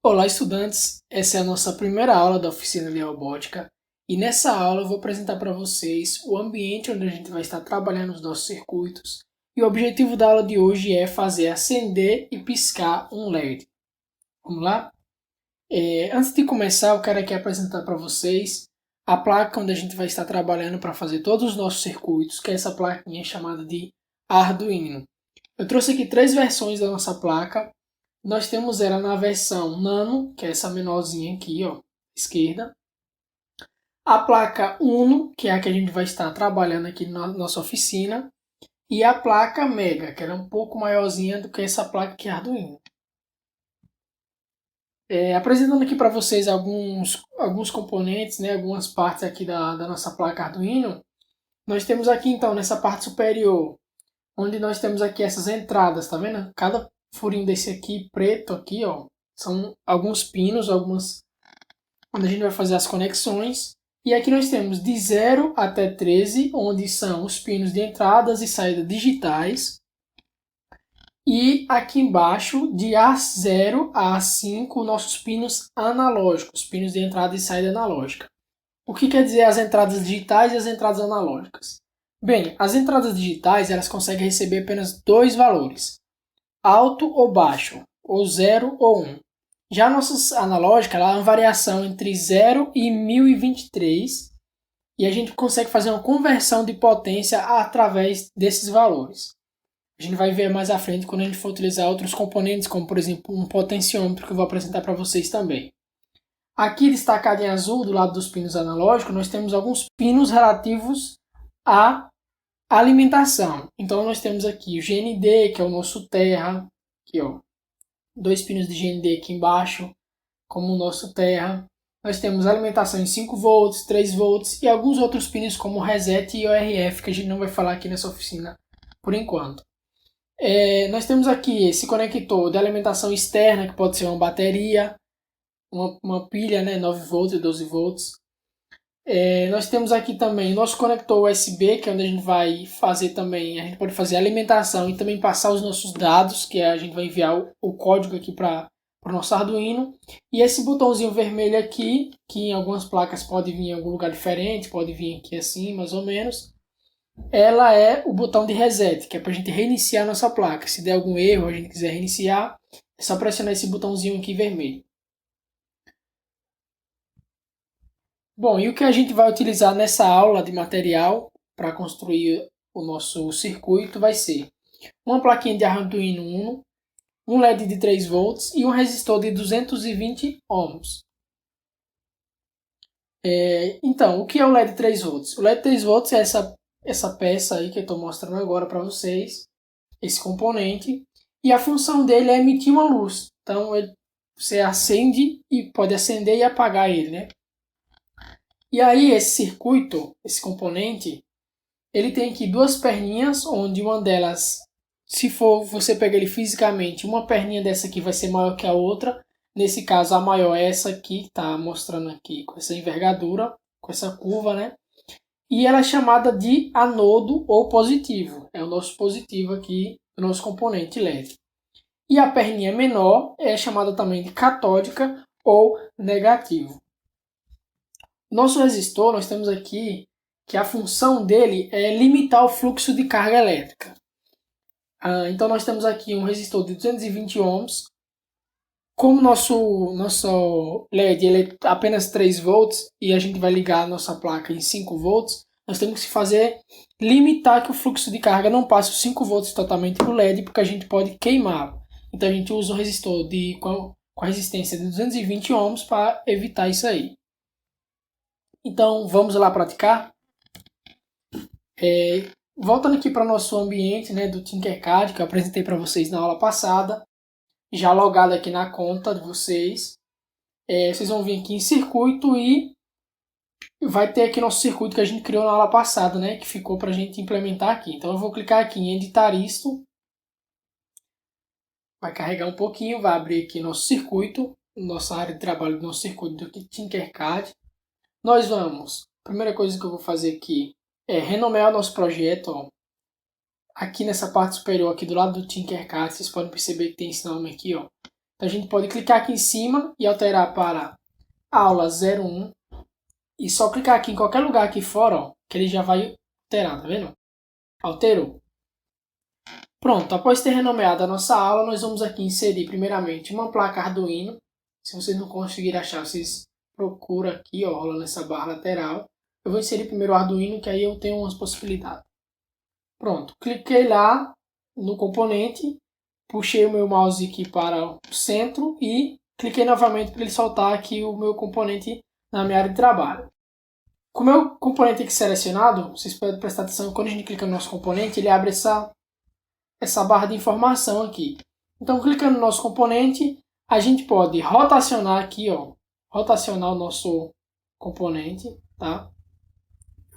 Olá, estudantes! Essa é a nossa primeira aula da oficina de robótica e nessa aula eu vou apresentar para vocês o ambiente onde a gente vai estar trabalhando os nossos circuitos e o objetivo da aula de hoje é fazer acender e piscar um LED. Vamos lá? Antes de começar, eu quero aqui apresentar para vocês a placa onde a gente vai estar trabalhando para fazer todos os nossos circuitos, que é essa plaquinha chamada de Arduino. Eu trouxe aqui 3 versões da nossa placa. Nós temos ela na versão Nano, que é essa menorzinha aqui, ó, esquerda. A placa Uno, que é a que a gente vai estar trabalhando aqui na nossa oficina. E a placa Mega, que ela é um pouco maiorzinha do que essa placa aqui Arduino. Apresentando aqui para vocês alguns componentes, né, algumas partes aqui da nossa placa Arduino. Nós temos aqui então nessa parte superior, onde nós temos aqui essas entradas, tá vendo? Cada furinho desse aqui, preto aqui, ó, são alguns pinos, onde a gente vai fazer as conexões. E aqui nós temos de 0 até 13, onde são os pinos de entradas e saída digitais. E aqui embaixo, de A0 a A5, nossos pinos analógicos, pinos de entrada e saída analógica. O que quer dizer as entradas digitais e as entradas analógicas? Bem, as entradas digitais elas conseguem receber apenas 2 valores, alto ou baixo, ou 0 ou 1. Já a nossa analógica ela é uma variação entre 0 e 1023 e a gente consegue fazer uma conversão de potência através desses valores. A gente vai ver mais à frente quando a gente for utilizar outros componentes, como por exemplo um potenciômetro que eu vou apresentar para vocês também. Aqui destacado em azul, do lado dos pinos analógicos, nós temos alguns pinos relativos à alimentação. Então nós temos aqui o GND, que é o nosso terra, aqui ó, 2 pinos de GND aqui embaixo, como o nosso terra. Nós temos alimentação em 5 volts, 3 volts e alguns outros pinos como reset e ORF, que a gente não vai falar aqui nessa oficina por enquanto. Nós temos aqui esse conector de alimentação externa, que pode ser uma bateria, uma pilha, né, 9 volts e 12 volts. Nós temos aqui também o nosso conector USB, que é onde a gente vai fazer também, a gente pode fazer alimentação e também passar os nossos dados, que a gente vai enviar o código aqui para o nosso Arduino. E esse botãozinho vermelho aqui, que em algumas placas pode vir em algum lugar diferente, pode vir aqui assim, mais ou menos. Ela é o botão de reset, que é para a gente reiniciar a nossa placa. Se der algum erro, a gente quiser reiniciar, é só pressionar esse botãozinho aqui vermelho. Bom, e o que a gente vai utilizar nessa aula de material para construir o nosso circuito vai ser uma plaquinha de Arduino Uno, um LED de 3 volts e um resistor de 220 ohms. Então, o que é o LED 3 volts? O LED 3 volts é essa peça aí que eu estou mostrando agora para vocês, esse componente, e a função dele é emitir uma luz. Então você acende e pode acender e apagar ele, né? E aí esse circuito, esse componente, ele tem aqui 2 perninhas, onde uma delas, se for você pegar ele fisicamente, uma perninha dessa aqui vai ser maior que a outra. Nesse caso a maior é essa aqui, que está mostrando aqui com essa envergadura, com essa curva, né? E ela é chamada de anodo ou positivo. É o nosso positivo aqui, o nosso componente LED. E a perninha menor é chamada também de catódica ou negativo. Nosso resistor, nós temos aqui que a função dele é limitar o fluxo de carga elétrica. Então nós temos aqui um resistor de 220 ohms. Como nosso LED ele é apenas 3 volts e a gente vai ligar a nossa placa em 5 volts, nós temos que fazer limitar que o fluxo de carga não passe os 5 volts totalmente para o LED, porque a gente pode queimá-lo. Então a gente usa um resistor com resistência de 220 ohms para evitar isso aí. Então vamos lá praticar? Voltando aqui para o nosso ambiente, né, do Tinkercad, que eu apresentei para vocês na aula passada, já logado aqui na conta de vocês. Vocês vão vir aqui em circuito e vai ter aqui nosso circuito que a gente criou na aula passada, né, que ficou para a gente implementar aqui. Então eu vou clicar aqui em editar isto, vai carregar um pouquinho, vai abrir aqui nosso circuito, nossa área de trabalho do nosso circuito do Tinkercad. Nós vamos, a primeira coisa que eu vou fazer aqui é renomear o nosso projeto. Ó. Aqui nessa parte superior, aqui do lado do Tinkercad, vocês podem perceber que tem esse nome aqui, ó, Então a gente pode clicar aqui em cima e alterar para aula 01 e só clicar aqui em qualquer lugar aqui fora, ó, que ele já vai alterar, tá vendo? Alterou. Pronto, após ter renomeado a nossa aula, nós vamos aqui inserir primeiramente uma placa Arduino. Se vocês não conseguirem achar, vocês procuram aqui, ó, rolando essa barra lateral. Eu vou inserir primeiro o Arduino, que aí eu tenho umas possibilidades. Pronto, cliquei lá no componente, puxei o meu mouse aqui para o centro e cliquei novamente para ele soltar aqui o meu componente na minha área de trabalho. Com o meu componente aqui selecionado, vocês podem prestar atenção, quando a gente clica no nosso componente, ele abre essa barra de informação aqui. Então, clicando no nosso componente, a gente pode rotacionar aqui, ó, rotacionar o nosso componente, tá?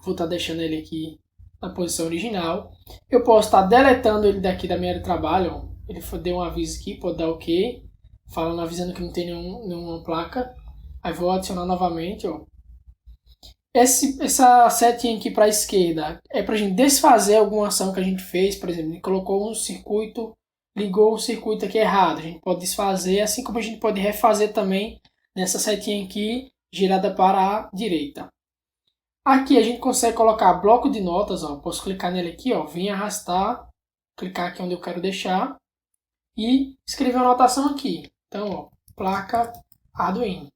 Vou estar deixando ele aqui na posição original. Eu posso estar deletando ele daqui da minha área de trabalho, ó. Ele deu um aviso aqui, pode dar OK, falando, avisando que não tem nenhuma placa. Aí vou adicionar novamente, ó. Essa setinha aqui para a esquerda é para a gente desfazer alguma ação que a gente fez. Por exemplo, a gente colocou um circuito, ligou um circuito aqui errado. A gente pode desfazer, assim como a gente pode refazer também nessa setinha aqui girada para a direita. Aqui a gente consegue colocar bloco de notas. Ó. Posso clicar nele aqui, ó, vir arrastar, clicar aqui onde eu quero deixar e escrever uma anotação aqui. Então, ó, placa Arduino.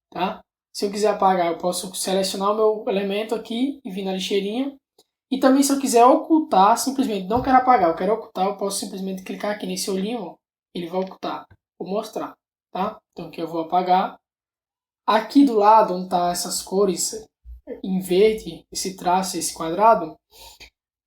Tá? Se eu quiser apagar, eu posso selecionar o meu elemento aqui e vir na lixeirinha. E também, se eu quiser ocultar, simplesmente não quero apagar, eu quero ocultar, eu posso simplesmente clicar aqui nesse olhinho, ó, ele vai ocultar. Vou mostrar, tá? Então aqui eu vou apagar. Aqui do lado, onde tá essas cores em verde, esse traço, esse quadrado,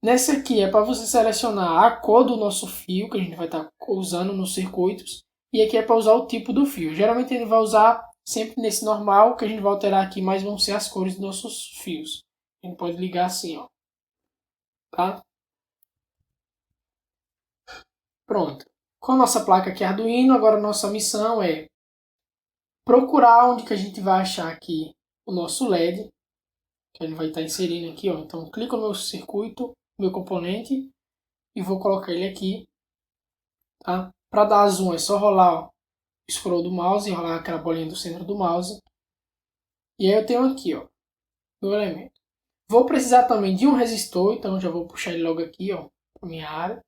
nessa aqui é para você selecionar a cor do nosso fio, que a gente vai estar usando nos circuitos. E aqui é para usar o tipo do fio. Geralmente ele vai usar sempre nesse normal, que a gente vai alterar aqui, mas vão ser as cores dos nossos fios. A gente pode ligar assim, ó. Tá? Pronto. Com a nossa placa aqui Arduino, agora a nossa missão é procurar onde que a gente vai achar aqui o nosso LED, que a gente vai estar inserindo aqui, ó. Então, clico no meu circuito, meu componente, e vou colocar ele aqui. Tá? Para dar zoom é só rolar, ó, o scroll do mouse, enrolar aquela bolinha do centro do mouse. E aí eu tenho aqui, ó, meu elemento. Vou precisar também de um resistor, então já vou puxar ele logo aqui, ó, para minha área.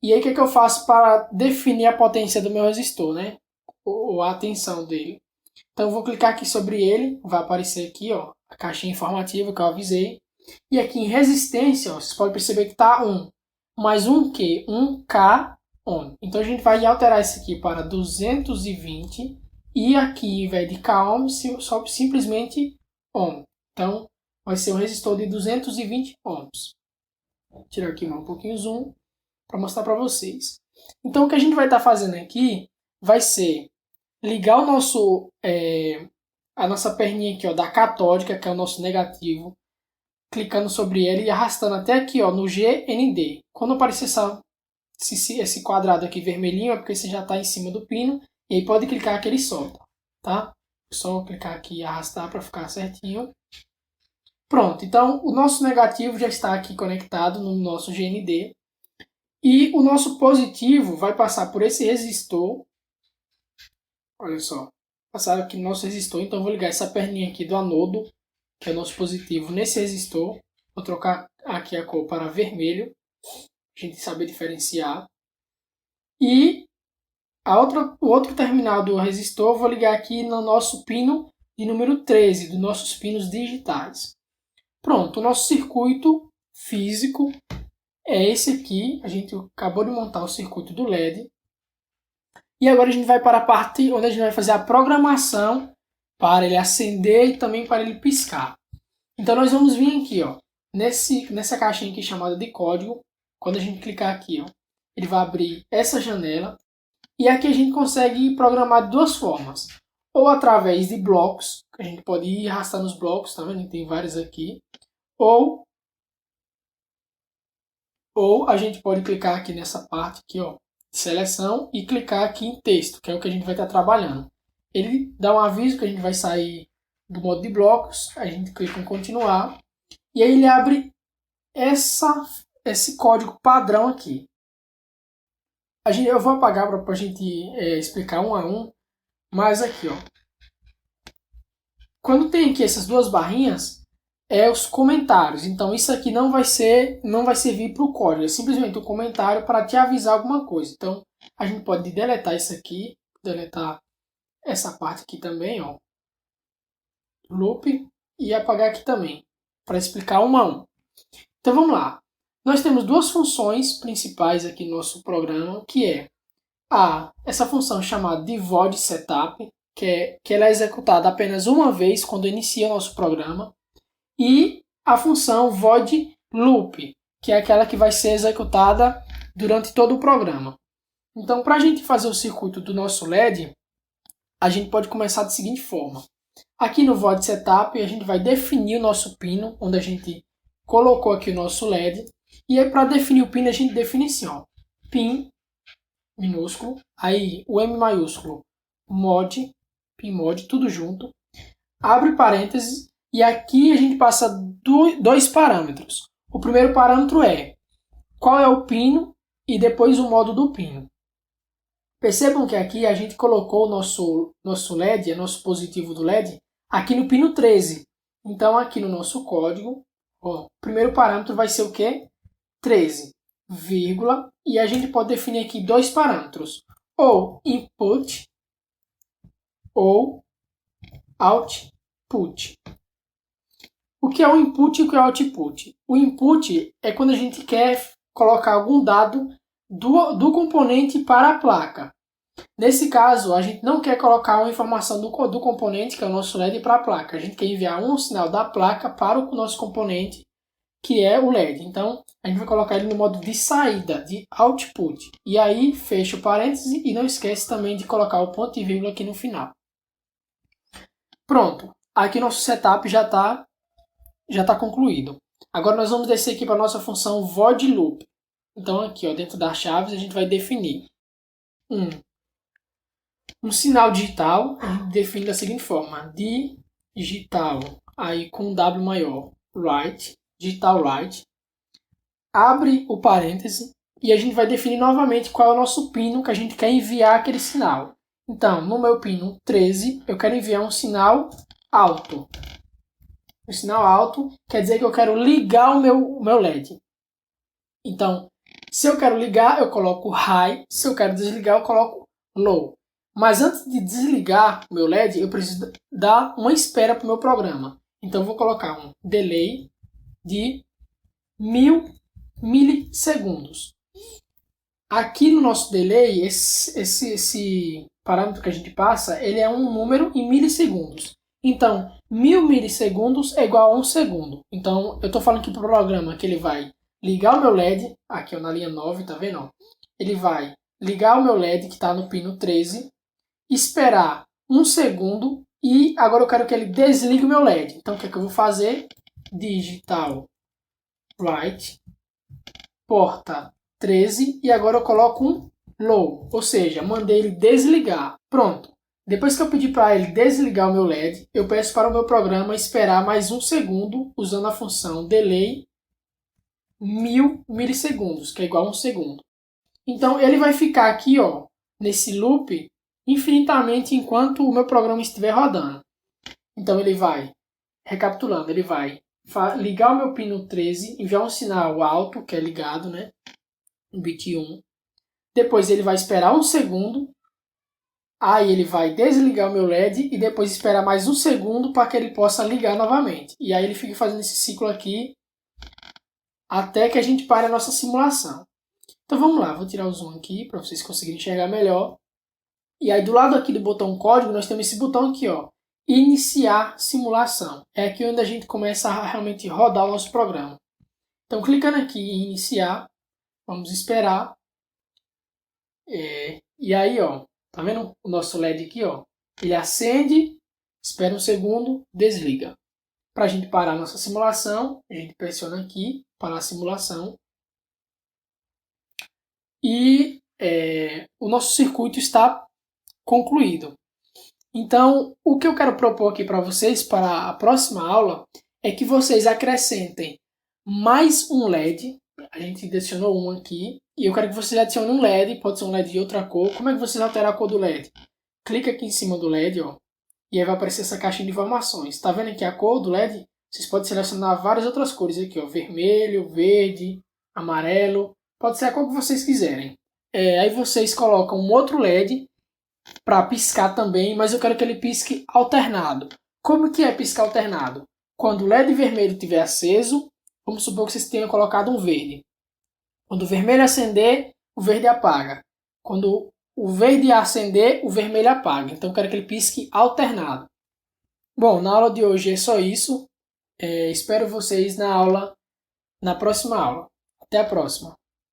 E aí o que, que eu faço para definir a potência do meu resistor, né? Ou a tensão dele. Então eu vou clicar aqui sobre ele, vai aparecer aqui, ó, a caixinha informativa que eu avisei. E aqui em resistência, ó, vocês podem perceber que está 1. Mais um que? 1K ohm. Então a gente vai alterar isso aqui para 220 e aqui, em vez de K ohm, sobe simplesmente ohm. Então vai ser um resistor de 220 ohms. Vou tirar aqui um pouquinho o zoom para mostrar para vocês. Então o que a gente vai estar fazendo aqui vai ser ligar o nosso, a nossa perninha aqui, ó, da catódica, que é o nosso negativo, clicando sobre ele e arrastando até aqui, ó, no GND. Quando aparecer esse quadrado aqui vermelhinho, é porque você já está em cima do pino, e aí pode clicar que ele solta, tá? Só clicar aqui e arrastar para ficar certinho. Pronto, então o nosso negativo já está aqui conectado no nosso GND. E o nosso positivo vai passar por esse resistor. Olha só, passar aqui no nosso resistor. Então eu vou ligar essa perninha aqui do anodo, que é o nosso positivo, nesse resistor. Vou trocar aqui a cor para vermelho, a gente saber diferenciar. E o outro terminal do resistor eu vou ligar aqui no nosso pino de número 13, dos nossos pinos digitais. Pronto, o nosso circuito físico é esse aqui. A gente acabou de montar o circuito do LED. E agora a gente vai para a parte onde a gente vai fazer a programação para ele acender e também para ele piscar. Então nós vamos vir aqui, ó, nessa caixinha aqui chamada de código. Quando a gente clicar aqui, ó, ele vai abrir essa janela. E aqui a gente consegue programar de duas formas. Ou através de blocos, que a gente pode ir arrastando os blocos, tá vendo? Tem vários aqui. Ou a gente pode clicar aqui nessa parte aqui, ó, de seleção, e clicar aqui em texto, que é o que a gente vai estar trabalhando. Ele dá um aviso que a gente vai sair do modo de blocos, a gente clica em continuar, e aí ele abre esse código padrão aqui. Eu vou apagar para a gente explicar um a um, mas aqui, ó. Quando tem aqui essas duas barrinhas, é os comentários. Então isso aqui não vai servir para o código, é simplesmente um comentário para te avisar alguma coisa. Então a gente pode deletar isso aqui, deletar essa parte aqui também, ó, loop, e apagar aqui também, para explicar um a um. Então vamos lá. Nós temos duas funções principais aqui no nosso programa, que é essa função chamada de void setup, que ela é executada apenas uma vez quando inicia o nosso programa, e a função void loop, que é aquela que vai ser executada durante todo o programa. Então, para a gente fazer o circuito do nosso LED, a gente pode começar da seguinte forma. Aqui no void setup, a gente vai definir o nosso pino, onde a gente colocou aqui o nosso LED. E aí, para definir o pino, a gente define assim, ó, pin minúsculo, aí o M maiúsculo, mod, pin mod, tudo junto, abre parênteses, e aqui a gente passa dois parâmetros. O primeiro parâmetro é qual é o pino e depois o modo do pino. Percebam que aqui a gente colocou o nosso LED, nosso positivo do LED, aqui no pino 13. Então aqui no nosso código, ó, o primeiro parâmetro vai ser o quê? 13, vírgula, e a gente pode definir aqui dois parâmetros, ou input ou output. O que é o input e o que é o output? O input é quando a gente quer colocar algum dado do componente para a placa. Nesse caso, a gente não quer colocar uma informação do componente, que é o nosso LED, para a placa. A gente quer enviar um sinal da placa para o nosso componente, que é o LED. Então, a gente vai colocar ele no modo de saída, de output. E aí, fecha o parêntese e não esquece também de colocar o ponto e vírgula aqui no final. Pronto. Aqui nosso setup já está concluído. Agora nós vamos descer aqui para a nossa função void loop. Então aqui, ó, dentro das chaves, a gente vai definir um sinal digital. A gente define da seguinte forma: digital, aí com W maior, write, digital write. Abre o parêntese e a gente vai definir novamente qual é o nosso pino que a gente quer enviar aquele sinal. Então, no meu pino 13, eu quero enviar um sinal alto. O sinal alto quer dizer que eu quero ligar o meu LED. Então, se eu quero ligar, eu coloco high. Se eu quero desligar, eu coloco low. Mas antes de desligar o meu LED, eu preciso dar uma espera para o meu programa. Então, eu vou colocar um delay de 1000 milissegundos. Aqui no nosso delay, esse parâmetro que a gente passa, ele é um número em milissegundos. Então, 1000 milissegundos é igual a 1 segundo. Então, eu estou falando aqui para o programa que ele vai ligar o meu LED, aqui ó, na linha 9, tá vendo? Ele vai ligar o meu LED que está no pino 13, esperar 1 segundo e agora eu quero que ele desligue o meu LED. Então, o que é que eu vou fazer? Digital write, porta 13 e agora eu coloco um low, ou seja, mandei ele desligar. Pronto. Depois que eu pedir para ele desligar o meu LED, eu peço para o meu programa esperar mais 1 segundo usando a função delay 1000 milissegundos, que é igual a 1 segundo. Então ele vai ficar aqui, ó, nesse loop infinitamente enquanto o meu programa estiver rodando. Então ele vai, recapitulando, ele vai ligar o meu pino 13, enviar um sinal alto, que é ligado, né? Um bit 1. Depois ele vai esperar 1 segundo. Aí ele vai desligar o meu LED e depois esperar mais 1 segundo para que ele possa ligar novamente. E aí ele fica fazendo esse ciclo aqui até que a gente pare a nossa simulação. Então vamos lá, vou tirar o zoom aqui para vocês conseguirem enxergar melhor. E aí do lado aqui do botão código nós temos esse botão aqui, ó, iniciar simulação. É aqui onde a gente começa a realmente rodar o nosso programa. Então clicando aqui em iniciar, vamos esperar. E aí, ó, tá vendo o nosso LED aqui, ó? Ele acende, espera 1 segundo, desliga. Para a gente parar a nossa simulação, a gente pressiona aqui, parar a simulação. E o nosso circuito está concluído. Então, o que eu quero propor aqui para vocês para a próxima aula é que vocês acrescentem mais um LED. A gente adicionou um aqui. E eu quero que vocês adicionem um LED, pode ser um LED de outra cor. Como é que vocês alteram a cor do LED? Clica aqui em cima do LED, ó, e aí vai aparecer essa caixinha de informações. Tá vendo aqui a cor do LED? Vocês podem selecionar várias outras cores aqui, ó, vermelho, verde, amarelo, pode ser a cor que vocês quiserem. Aí vocês colocam um outro LED para piscar também, mas eu quero que ele pisque alternado. Como que é piscar alternado? Quando o LED vermelho estiver aceso, vamos supor que vocês tenham colocado um verde. Quando o vermelho acender, o verde apaga. Quando o verde acender, o vermelho apaga. Então eu quero que ele pisque alternado. Bom, na aula de hoje é só isso. Espero vocês na próxima aula. Até a próxima.